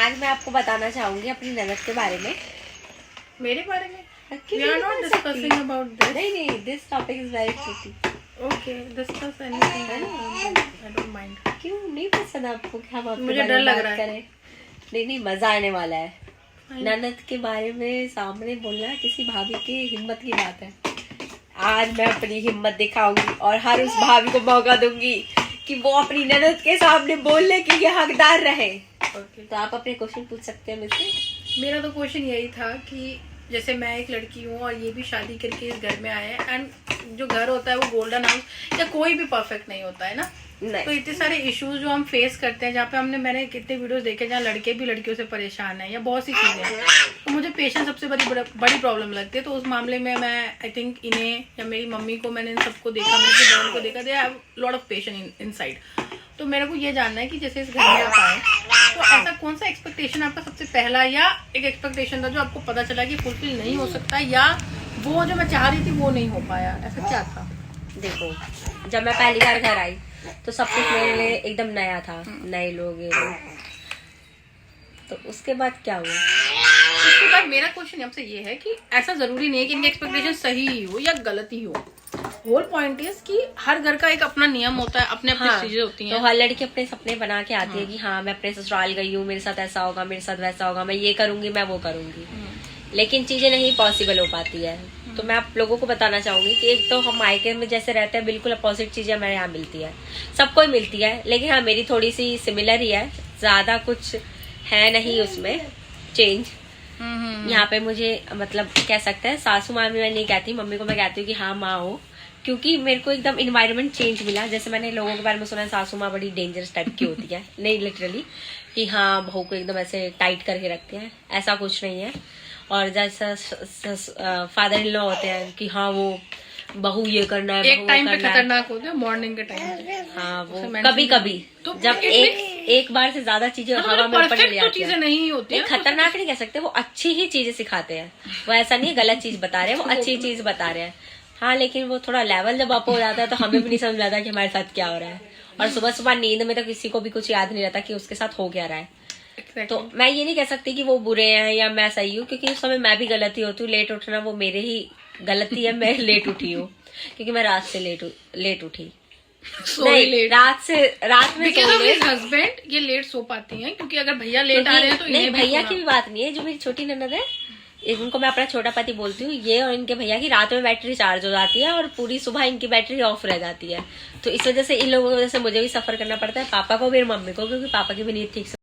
आज मैं आपको बताना चाहूंगी अपनी ननद के बारे में। मेरे बारे में? We are not discussing about this. नहीं, this topic is very tricky. Okay, discuss anything. I don't mind. क्यों नहीं पसंद आपको कि हम आपके मुझे बारे डर में लग बात रहा है। करें? नहीं, मजा आने वाला है। ननद के बारे में सामने बोलना किसी भाभी की हिम्मत की बात है। आज मैं अपनी हिम्मत दिखाऊंगी और हर उस भाभी को मौका दूंगी कि वो अपनी ननद के सामने बोलने के लिए हकदार रहे। तो आप अपने क्वेश्चन पूछ सकते हैं मुझसे। मेरा तो क्वेश्चन यही था कि जैसे मैं एक लड़की हूँ और ये भी शादी करके इस घर में आए हैं, एंड जो घर होता है वो गोल्डन हाउस या कोई भी परफेक्ट नहीं होता है ना। नहीं। तो इतने सारे इश्यूज जो हम फेस करते हैं, जहाँ पे मैंने कितने वीडियोस देखे जहाँ लड़के भी लड़कियों से परेशान है या बहुत सी चीजें हैं, तो मुझे पेशेंस सबसे बड़ी प्रॉब्लम लगती है। तो उस मामले में मैं आई थिंक इन्हें या मेरी मम्मी को, मैंने इन सबको देखा, मेरी बहन को देखा, they have lot of patience inside. तो मेरे को ये जानना है कि जैसे इस घर में आप आए तो ऐसा कौन सा एक्सपेक्टेशन आपका सबसे पहला या एक एक्सपेक्टेशन था जो आपको पता चला कि फुलफिल नहीं हो सकता, या वो जो मैं चाह रही थी वो नहीं हो पाया, ऐसा क्या था? देखो, जब मैं पहली बार घर आई तो सब कुछ मेरे लिए एकदम नया था, नए लोग ये लोग। तो उसके बाद क्या हुआ? उसके बाद मेरा क्वेश्चन आपसे ये है कि ऐसा जरूरी नहीं है कि इनकी एक्सपेक्टेशन सही ही हो या गलत ही हो। होल पॉइंट इज कि हर घर का एक अपना नियम होता है, अपने अपनी चीजें होती हैं। तो हर लड़की अपने सपने बना के आती है कि हाँ मैं अपने ससुराल गई हूँ, मेरे साथ ऐसा होगा, मेरे साथ वैसा होगा, मैं ये करूंगी, मैं वो करूंगी। लेकिन चीजें नहीं पॉसिबल हो पाती है। तो मैं आप लोगों को बताना चाहूंगी कि एक तो हम मायके में जैसे रहते हैं बिल्कुल अपोजिट चीजें हमारे यहाँ मिलती है, सबको ही मिलती है। लेकिन हाँ मेरी थोड़ी सी सिमिलर ही है, ज्यादा कुछ है नहीं उसमें चेंज। यहाँ पे मुझे मतलब कह सकते हैं सासू माँ में मैं नहीं कहती, मम्मी को मैं कहती हूँ कि हाँ माँ हो, क्योंकि मेरे को एकदम इन्वायरमेंट चेंज मिला। जैसे मैंने लोगों के बारे में सुना है सासू माँ बड़ी डेंजरस टाइप की होती है, नहीं लिटरली कि हाँ बहू को एकदम ऐसे टाइट करके रखते हैं, ऐसा कुछ नहीं है। और जैसा फादर इन लॉ होते हैं कि हाँ वो बहू ये करना है, एक टाइम पे खतरनाक होते हैं, मॉर्निंग के टाइम। हाँ वो कभी कभी तो जब एक बार से ज्यादा चीजें हवा में ऊपर चली जाती है, नहीं होती है। खतरनाक नहीं कह सकते, वो अच्छी ही चीजें सिखाते हैं। वो ऐसा नहीं है गलत चीज बता रहे हैं, वो अच्छी चीज बता रहे हैं। हाँ लेकिन वो थोड़ा लेवल जब अप हो जाता है तो हमें भी नहीं समझ आता कि हमारे साथ क्या हो रहा है। और सुबह सुबह नींद में तो किसी को भी कुछ याद नहीं रहता कि उसके साथ हो क्या रहा है। तो मैं ये नहीं कह सकती कि वो बुरे हैं या मैं सही हूँ, क्योंकि उस समय मैं भी गलती होती हूँ। लेट उठना वो मेरे ही गलती है, मैं लेट उठी हूँ क्योंकि मैं रात से लेट उठी। रात में हस्बैंड ये लेट सो पाती हैं, क्योंकि अगर भैया लेट आ रहे हैं तो नहीं, भैया की भी बात नहीं है। जो मेरी छोटी ननद है इनको मैं अपना छोटा पति बोलती हूँ, ये और इनके भैया की रात में बैटरी चार्ज हो जाती है और पूरी सुबह इनकी बैटरी ऑफ रह जाती है। तो इस वजह से इन लोगों की वजह से मुझे भी सफर करना पड़ता है, पापा को भी और मम्मी को, क्योंकि पापा की भी नींद ठीक से